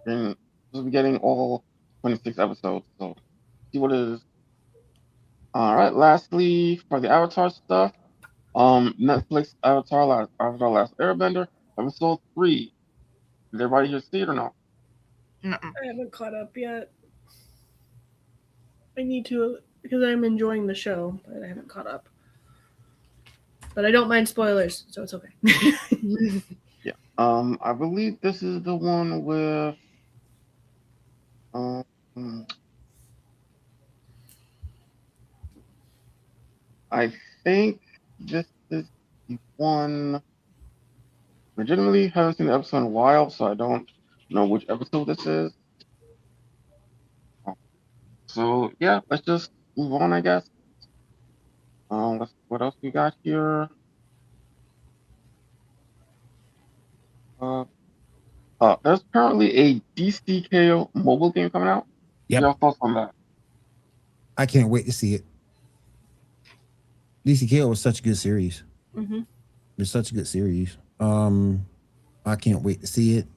And we'll be getting all 26 episodes, so see what it is. All right. Lastly, for the Avatar stuff, Netflix Avatar Last Airbender, episode 3. Did everybody here see it or no? I haven't caught up yet. I need to because I'm enjoying the show, but I haven't caught up. But I don't mind spoilers, so it's okay. Yeah. I believe this is the one with I think this is the one. Legitimately haven't seen the episode in a while, so I don't know which episode this is. So yeah, let's just move on, I guess. What else we got here? There's currently a DCKO mobile game coming out. Yep. Your thoughts on that? I can't wait to see it. DCKO was such a good series. It's such a good series. I can't wait to see it.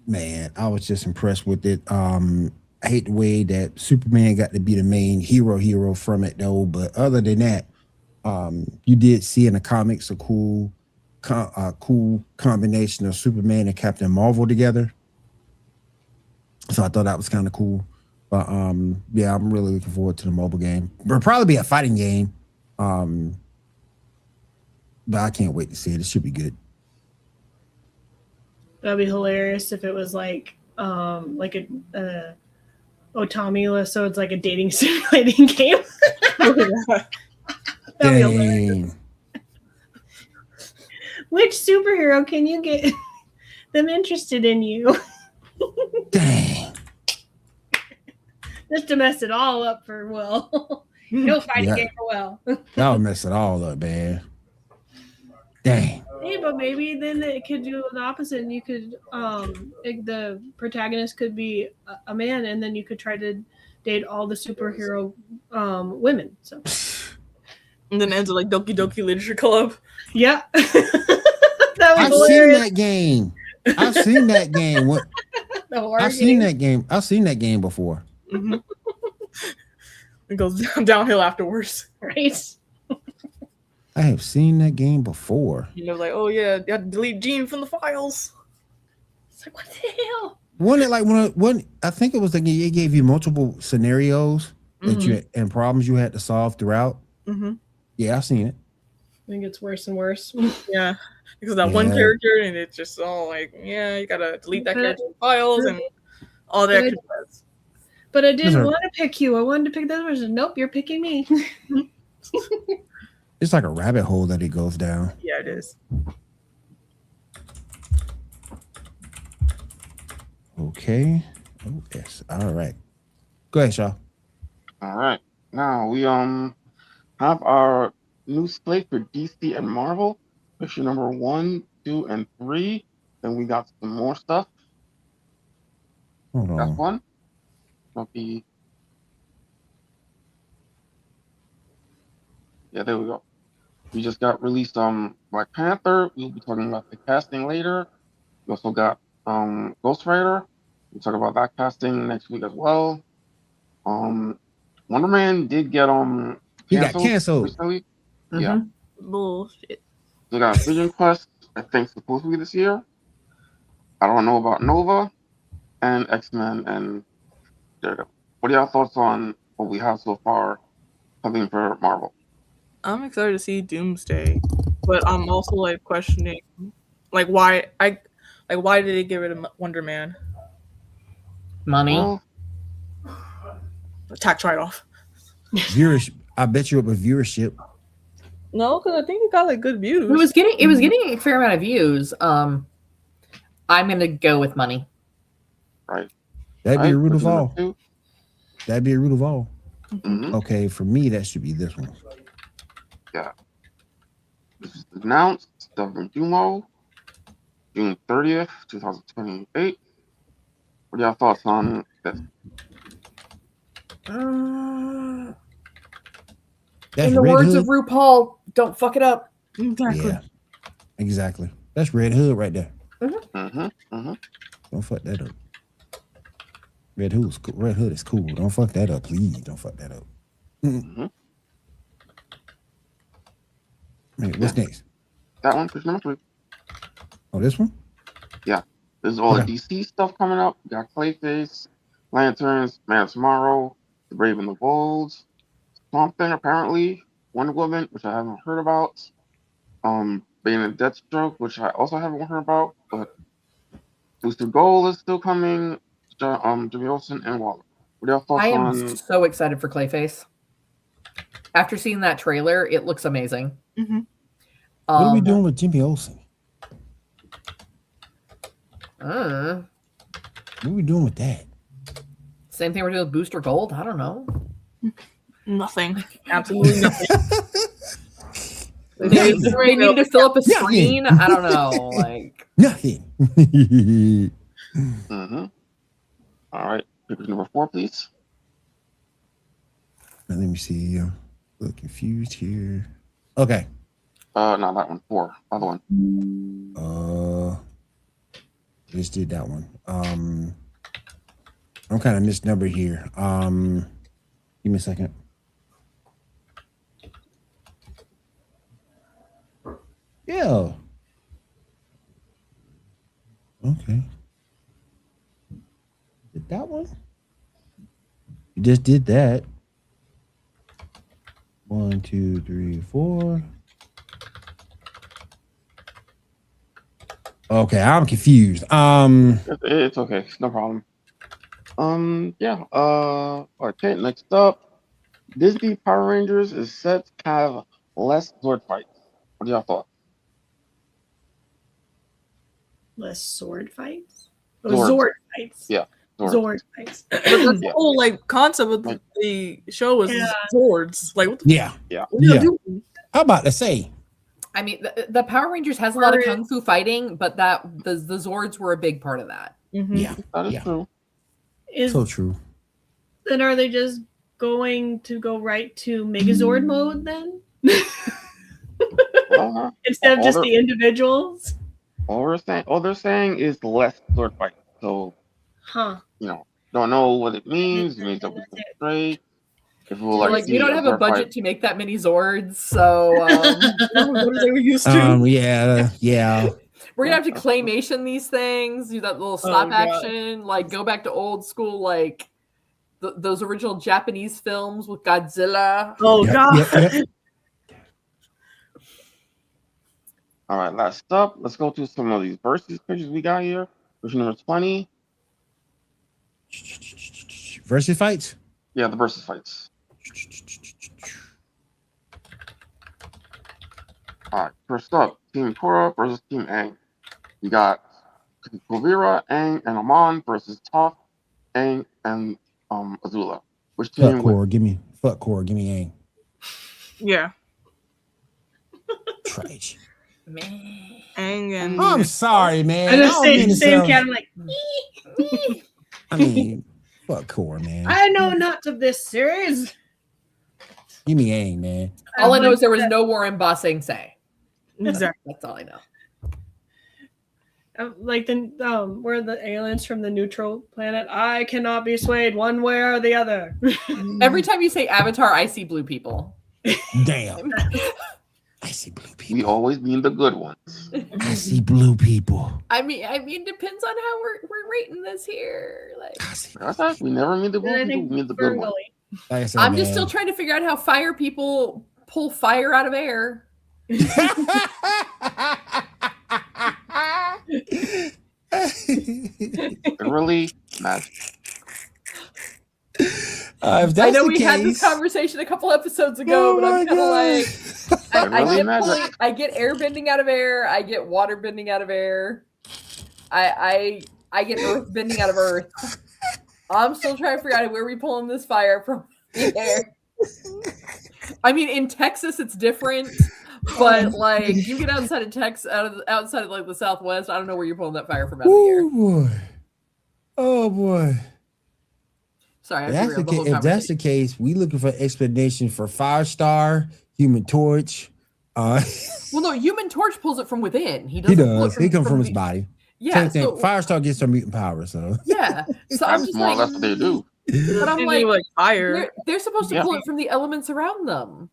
Man, I was just impressed with it. I hate the way that Superman got to be the main hero from it though. But other than that, you did see in the comics a cool combination of Superman and Captain Marvel together. So I thought that was kind of cool. But yeah, I'm really looking forward to the mobile game. It'll probably be a fighting game. But I can't wait to see it. It should be good. That'd be hilarious if it was like a Otamila, so it's like a dating simulating game. That'd be hilarious. Which superhero can you get them interested in you? Dang. Just to mess it all up for Will. No fighting game for Will. That'll mess it all up, man. Dang. Hey, but maybe then it could do the opposite, and you could the protagonist could be a man, and then you could try to date all the superhero women. So, and then it ends with like Doki Doki Literature Club. Yeah, that was I've hilarious. seen that game. I've seen that game. What? I've seen that game. I've seen that game before. Mm-hmm. It goes downhill afterwards, right? I have seen that game before. You know, like, oh yeah, you have to delete Gene from the files. It's like, what the hell? Wasn't it like when I think it was like it gave you multiple scenarios that you and problems you had to solve throughout. Yeah, I've seen it. I think it's worse and worse. Yeah, because that one character, and it's just all like, yeah, you gotta delete that character from files and all that. But I didn't want to pick you. I wanted to pick the other person. Nope, you're picking me. It's like a rabbit hole that it goes down. Yeah, it is. Okay. Oh, yes. All right. Go ahead, Shaw. All right. Now we have our new slate for DC and Marvel. Issue number 1, 2, and 3. Then we got some more stuff. Hold That's on. one. That'll be. Yeah, there we go. We just got released Black Panther. We'll be talking about the casting later. We also got Ghost Rider. We'll talk about that casting next week as well. Wonder Man did get He got canceled canceled. recently. Yeah. Bullshit. We got Vision Quest, I think supposed to be this year. I don't know about Nova and X-Men and Daredevil. What are y'all thoughts on what we have so far coming for Marvel? I'm excited to see Doomsday, but I'm also like questioning, like why did they get rid of Wonder Man? Money. Well, Tax write-off. Viewership. I bet you up with viewership. No, because I think it got like good views. It was getting a fair amount of views. I'm gonna go with money. right. That'd be a root of Question number all. 2. That'd be a root of all. Mhm. Okay, for me, that should be this one. Yeah. This is announced. Stubborn Dumo, June 30th, 2028. What are y'all thoughts on this? That's In the Red words Hood. of RuPaul, don't fuck it up. Exactly. Yeah, exactly. That's Red Hood right there. Mm-hmm. Don't fuck that up. Red Hood is cool. Don't fuck that up, please. Don't fuck that up. Mm-hmm. Man, what's next? That one, question number 3. Oh, this one? This is all Okay. the DC stuff coming up. We got Clayface, Lanterns, Man of Tomorrow, The Brave and the Bold, Swamp Thing apparently, Wonder Woman, which I haven't heard about, Bane and Deathstroke, which I also haven't heard about, but Booster Gold is still coming, Jimmy Olsen and Waller. What are your thoughts I am on? so excited for Clayface. After seeing that trailer, it looks amazing. Mm-hmm. What are we doing with Jimmy Olsen? What are we doing with that? Same thing we're doing with Booster Gold. I don't know. Nothing. Absolutely nothing. They needed to fill up a screen. I don't know. Like Nothing. Mm-hmm. All right, pick number 4, please. Now, let me see. I'm a little confused here. Okay. Not that one. 4. Other one. Just did that one. I'm kind of misnumbered here. Give me a second. Yeah. Okay. Did that one? You just did that. 1, 2, 3, 4. Okay, I'm confused. It's okay. It's no problem. Yeah. Okay. Next up, Disney Power Rangers is set to have less sword fights. What are y'all thoughts? Less sword fights? Oh, Zord. Zord fights. Yeah. Zord fights. But that's Yeah. the whole like concept of the show is Yeah. swords. Like what the Yeah. Yeah. what are you Yeah. doing? I'm about to say. I mean, the Power Rangers has a lot of kung fu fighting, but the Zords were a big part of that. Mm-hmm. Yeah. That is Yeah. true. So true. Then are they just going to go right to Megazord mode then? Well, Instead of all just they're- the individuals? all they're saying is less sword fights. So, Huh. don't know what it means. It means that we can straight. If we will Like see we don't have a sword budget fight- to make that many Zords, so What they were used to. Yeah. we're gonna have to claymation these things, do that little stop God. action, like go back to old school, like those original Japanese films with Godzilla. Oh Yep, god. yep. All right, last up, let's go to some of these versus pictures we got here. Version number 20. Versus fights? Yeah, the versus fights. All right, first up, Team Korra versus Team Aang. We got Kuvira, Aang, and Amon versus Toph, Aang, and Azula. Which Fuck team Core, give me Aang. Yeah. Trash. Man. Aang and I'm sorry, man. I just don't mean say to same sound- cat. I'm like, I mean, fuck core, man. I know not of this series. Give me Aang, man. All I know is there was no war in Ba Sing Se. exactly. That's all I know. Like we're the aliens from the neutral planet. I cannot be swayed one way or the other. Every time you say Avatar, I see blue people. Damn. I see blue people. We always mean the good ones. I see blue people. I mean, depends on how we're rating this here. Like, I see. That's right. We never mean the And I good people. think We mean the good ones. Ferngully. Like I said, I'm just man. still trying to figure out how fire people pull fire out of air. Really magic. If I that's know the we had this case- conversation a couple episodes ago, Oh but I'm my kind of like, God. Really magic. I get air bending out of air. I get water bending out of air. I get earth bending out of earth. I'm still trying to figure out where we pulling this fire from the air. I mean, in Texas, it's different, but like you get outside of Texas, outside of like the Southwest, I don't know where you're pulling that fire from out of the air. Oh boy. Oh boy. Sorry, I If that's, the if that's the case, we looking for explanation for Firestar, Human Torch. Well, no, Human Torch pulls it from within. He He doesn't. pull it does. He comes from his the- body. Yeah. Same thing. So, Firestar gets some mutant power, so yeah. So I'm That's just more or like, less what they do. but I'm Didn't like, fire. they're supposed to Yeah. pull it from the elements around them.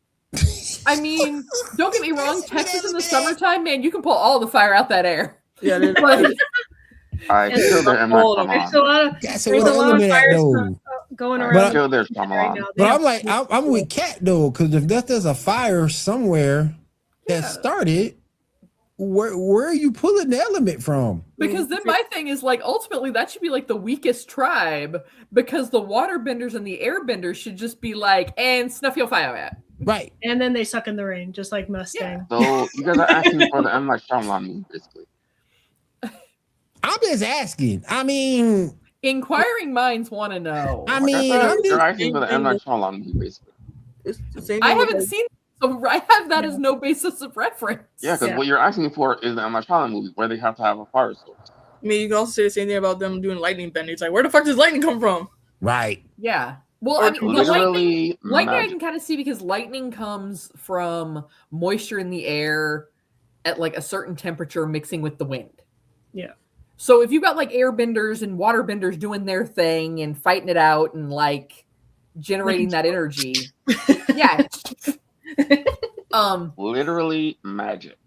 I mean, don't get me wrong. Texas in the summertime, man, you can pull all the fire out that air. Yeah, they But I And kill their M. Night all of There's Shyamalan. a lot of that's there's what a lot of element fire though. stuff going But- around Kill their right Shyamalan. now. They But have- I'm like, I'm with Cat though, because if there's a fire somewhere that Yeah. started, where are you pulling the element from? because then my thing is like, ultimately, that should be like the weakest tribe because the water benders and the air benders should just be like, and snuff your fire at. Right. And then they suck in the rain, just like Mustang. So you guys are asking for the M. Night Shyamalan movie, basically. I'm just asking. I mean, Inquiring minds want to know. I Like mean, said, I'm you're just, asking for the M. Night Shyamalan movie, basically. It's the same I thing with, haven't like, seen, so I have that as no basis of reference. Yeah, because Yeah. what you're asking for is the M. Night Shyamalan movie where they have to have a fire source. I mean, you can also say the same thing about them doing lightning bending. It's like, where the fuck does lightning come from? right. Yeah. Well, I mean, the lightning, Literally I magic. can kind of see because lightning comes from moisture in the air at like a certain temperature mixing with the wind. Yeah. So if you've got like air benders and water benders doing their thing and fighting it out and like generating that energy, yeah. Literally magic.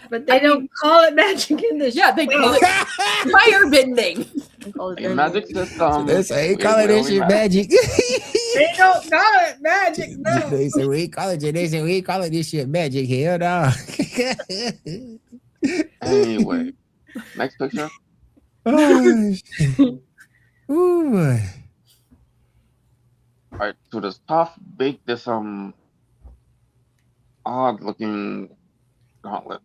But they don't call it magic in this. Yeah, they call it fire bending. They call it A bending. magic system. They say, is call it that literally shit magic. They don't call it magic. No. They say we ain't call it. They say we ain't call it this shit magic. Hell no. Anyway, next picture. Oh, shit. Ooh, boy. All right, so this Toph baked this odd looking gauntlet.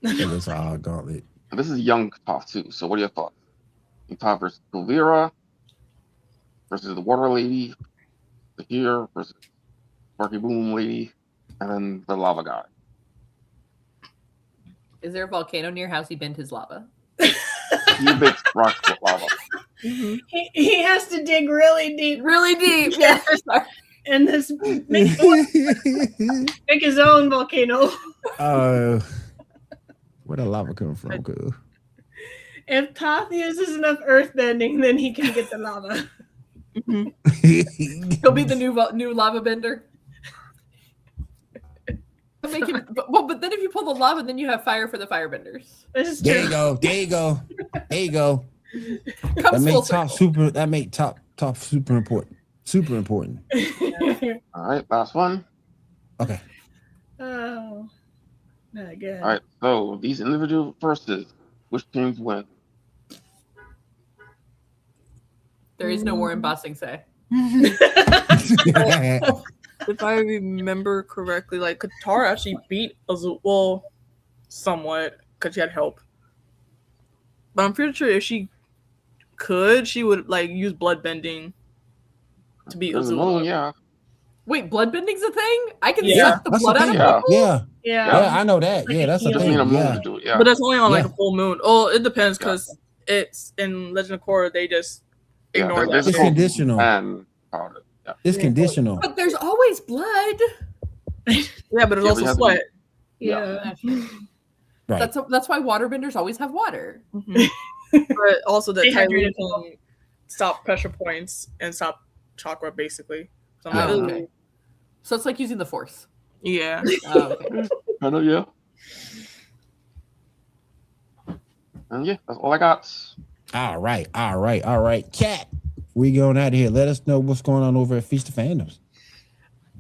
It was all gauntlet. And this is young Toph too. So what are your thoughts? Toph versus Kuvira versus the Water Lady, the Here versus Sparky Boom Lady, and then the Lava Guy. Is there a volcano near house? He bent his lava. He bakes rocks with lava. He has to dig really deep Really deep. Yeah. Sorry. in this make his own volcano. Where the lava come from? Cool. If Toth uses enough earth bending, then he can get the lava. He'll be the new lava bender. Make him, but then if you pull the lava, then you have fire for the firebenders. This is There true. you go. There you go. There you go. That Comes full makes top circle. super. That make top super important. Super important. All right, last one. Okay. Oh, not good. All right, so these individual verses, which teams win? There is no war in Ba Sing Se. If I remember correctly, like Katara actually beat Azula, well, somewhat, because she had help. But I'm pretty sure if she could, she would like use blood bending to beat There's another one, Azula. yeah. Wait, bloodbending's a thing? I can Yeah, suck the that's blood the out of thing. people? Yeah, Yeah. I know that. Like Yeah, a that's the healing. Just need a thing. moon Yeah, to do it. Yeah. but that's only on like Yeah. a full moon. Oh, it depends because it's in Legend of Korra. They just ignore that. There's a It's shit. conditional. and powder. Yeah. It's conditional. But there's always blood. Yeah, but it's Yeah, also we have to sweat. Yeah. Right. That's why waterbenders always have water. But also that Stay Ty hydrated. can stop pressure points and stop chakra, basically. So I'm Yeah. like, Oh, ooh. okay. So it's like using the force. Yeah. Oh, okay. I know, yeah. And yeah, that's all I got. All right. Cat, we going out of here. Let us know what's going on over at Feast of Fandoms.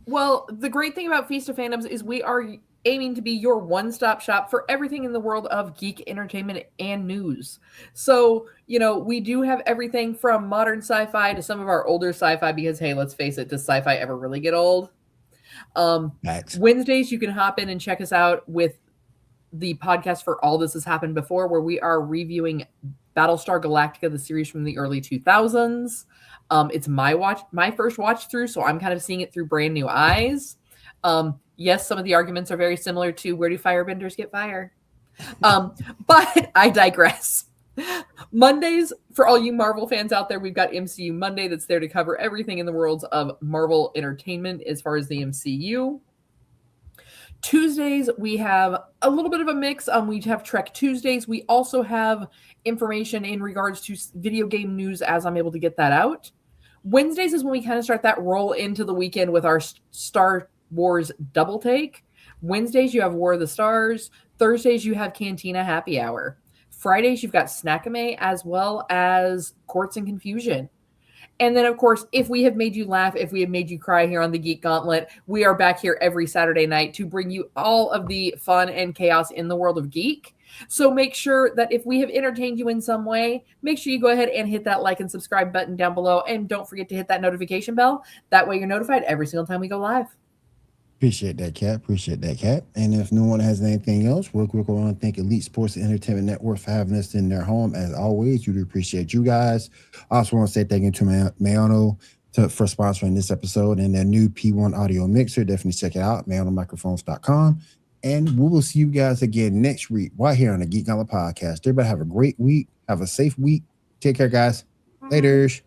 Well, the great thing about Feast of Fandoms is we are aiming to be your one-stop shop for everything in the world of geek entertainment and news. So, we do have everything from modern sci-fi to some of our older sci-fi because, hey, let's face it, does sci-fi ever really get old? Max. Wednesdays, you can hop in and check us out with the podcast for All This Has Happened Before, where we are reviewing Battlestar Galactica, the series from the early 2000s. It's my first watch through, so I'm kind of seeing it through brand new eyes. Yes, some of the arguments are very similar to where do firebenders get fire? But I digress. Mondays, for all you Marvel fans out there, we've got MCU Monday that's there to cover everything in the worlds of Marvel entertainment as far as the MCU. Tuesdays, we have a little bit of a mix. We have Trek Tuesdays. We also have information in regards to video game news as I'm able to get that out. Wednesdays is when we kind of start that roll into the weekend with our Star Wars double take. Wednesdays, you have War of the Stars. Thursdays, you have Cantina Happy Hour. Fridays, you've got Snackame as well as Courts and Confusion. And then, of course, if we have made you laugh, if we have made you cry here on the Geek Gauntlet, we are back here every Saturday night to bring you all of the fun and chaos in the world of geek. So make sure that if we have entertained you in some way, make sure you go ahead and hit that like and subscribe button down below. And don't forget to hit that notification bell. That way you're notified every single time we go live. Appreciate that, Cat. And if no one has anything else, real quick, I want to thank Elite Sports and Entertainment Network for having us in their home. As always, we do appreciate you guys. I also want to say thank you to Mayano for sponsoring this episode and their new P1 audio mixer. Definitely check it out, mayonomicrophones.com. And we will see you guys again next week right here on the Geek Gauntlet podcast. Everybody have a great week. Have a safe week. Take care, guys. Laters.